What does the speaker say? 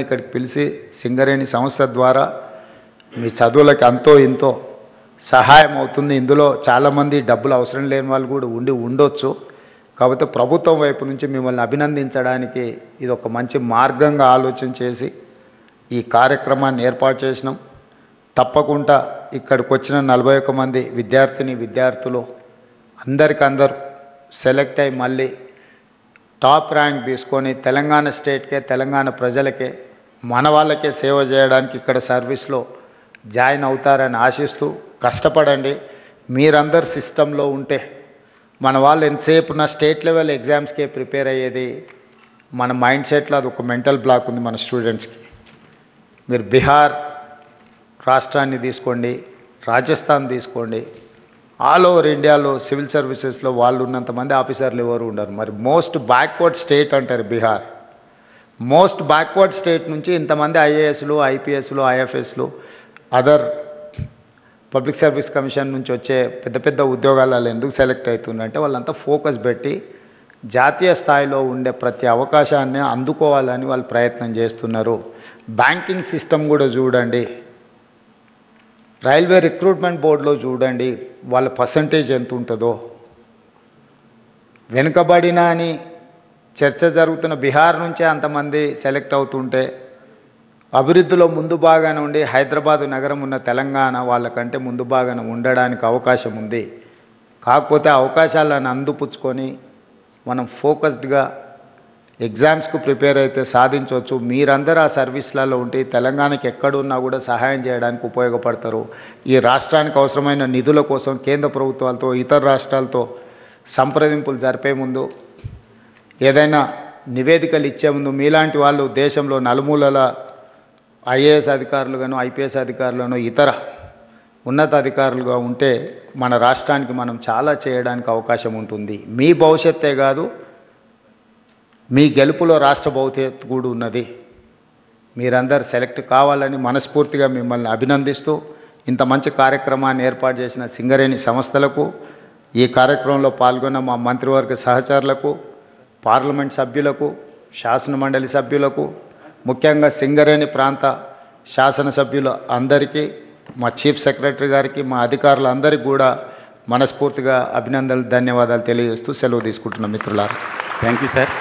ఇక్కడికి పిలిచి సింగరేణి సంస్థ ద్వారా మీ చదువులకు అంతో ఇంతో సహాయం అవుతుంది. ఇందులో చాలామంది డబ్బులు అవసరం లేని వాళ్ళు కూడా ఉండొచ్చు. కాబట్టి ప్రభుత్వం వైపు నుంచి మిమ్మల్ని అభినందించడానికి ఇది ఒక మంచి మార్గంగా ఆలోచన చేసి ఈ కార్యక్రమాన్ని ఏర్పాటు చేసినాం. తప్పకుండా ఇక్కడికి వచ్చిన 41 మంది విద్యార్థులు అందరూ సెలెక్ట్ అయ్యి మళ్ళీ టాప్ ర్యాంక్ తీసుకొని తెలంగాణ స్టేట్కే, తెలంగాణ ప్రజలకే, మన వాళ్ళకే సేవ చేయడానికి ఇక్కడ సర్వీస్లో జాయిన్ అవుతారని ఆశిస్తూ కష్టపడండి. మీరందరు సిస్టంలో ఉంటే మన వాళ్ళు ఎంతసేపు నా స్టేట్ లెవెల్ ఎగ్జామ్స్కే ప్రిపేర్ అయ్యేది మన మైండ్ సెట్లో అది ఒక మెంటల్ బ్లాక్ ఉంది మన స్టూడెంట్స్కి. మీరు బీహార్ రాష్ట్రాన్ని తీసుకోండి, రాజస్థాన్ తీసుకోండి, ఆల్ ఓవర్ ఇండియాలో సివిల్ సర్వీసెస్లో వాళ్ళు ఉన్నంతమంది ఆఫీసర్లు ఎవరు ఉండరు. మరి మోస్ట్ బ్యాక్వర్డ్ స్టేట్ అంటారు బీహార్. మోస్ట్ బ్యాక్వర్డ్ స్టేట్ నుంచి ఇంతమంది ఐఏఎస్లు, ఐపీఎస్లు, ఐఎఫ్ఎస్లు, అదర్ పబ్లిక్ సర్వీస్ కమిషన్ నుంచి వచ్చే పెద్ద పెద్ద ఉద్యోగాలలో ఎందుకు సెలెక్ట్ అవుతుందంటే వాళ్ళంతా ఫోకస్ పెట్టి జాతీయ స్థాయిలో ఉండే ప్రతి అవకాశాన్ని అందుకోవాలని వాళ్ళు ప్రయత్నం చేస్తున్నారు. బ్యాంకింగ్ సిస్టమ్ కూడా చూడండి, రైల్వే రిక్రూట్మెంట్ బోర్డులో చూడండి వాళ్ళ పర్సంటేజ్ ఎంత ఉంటుందో. వెనుకబడిన అని చర్చ జరుగుతున్న బీహార్ నుంచే అంతమంది సెలెక్ట్ అవుతుంటే అభివృద్ధిలో ముందు భాగాన ఉండి హైదరాబాదు నగరం ఉన్న తెలంగాణ వాళ్ళకంటే ముందు భాగాన ఉండడానికి అవకాశం ఉంది. కాకపోతే అవకాశాలను అందిపుచ్చుకొని మనం ఫోకస్డ్గా ఎగ్జామ్స్కు ప్రిపేర్ అయితే సాధించవచ్చు. మీరందరూ ఆ సర్వీస్లలో ఉంటే తెలంగాణకి ఎక్కడున్నా కూడా సహాయం చేయడానికి ఉపయోగపడతారు. ఈ రాష్ట్రానికి అవసరమైన నిధుల కోసం కేంద్ర ప్రభుత్వాలతో, ఇతర రాష్ట్రాలతో సంప్రదింపులు జరిపే ముందు, ఏదైనా నివేదికలు ఇచ్చే ముందు మీలాంటి వాళ్ళు దేశంలో నలుమూలల ఐఏఎస్ అధికారులుగాను, ఐపీఎస్ అధికారులను, ఇతర ఉన్నత అధికారులుగా ఉంటే మన రాష్ట్రానికి మనం చాలా చేయడానికి అవకాశం ఉంటుంది. మీ భవిష్యత్తే కాదు, మీ గెలుపులో రాష్ట్ర భవిష్యత్తు కూడా ఉన్నది. మీరందరూ సెలెక్ట్ కావాలని మనస్ఫూర్తిగా మిమ్మల్ని అభినందిస్తూ ఇంత మంచి కార్యక్రమాన్ని ఏర్పాటు చేసిన సింగరేణి సంస్థలకు, ఈ కార్యక్రమంలో పాల్గొన్న మా మంత్రివర్గ సహచరులకు, పార్లమెంట్ సభ్యులకు, శాసనమండలి సభ్యులకు, ముఖ్యంగా సింగరేణి ప్రాంత శాసనసభ్యులు అందరికీ, మా చీఫ్ సెక్రటరీ గారికి, మా అధికారులందరికీ కూడా మనస్ఫూర్తిగా అభినందనలు, ధన్యవాదాలు తెలియజేస్తూ సెలవు తీసుకుంటున్నాం మిత్రులారా. Thank you sir.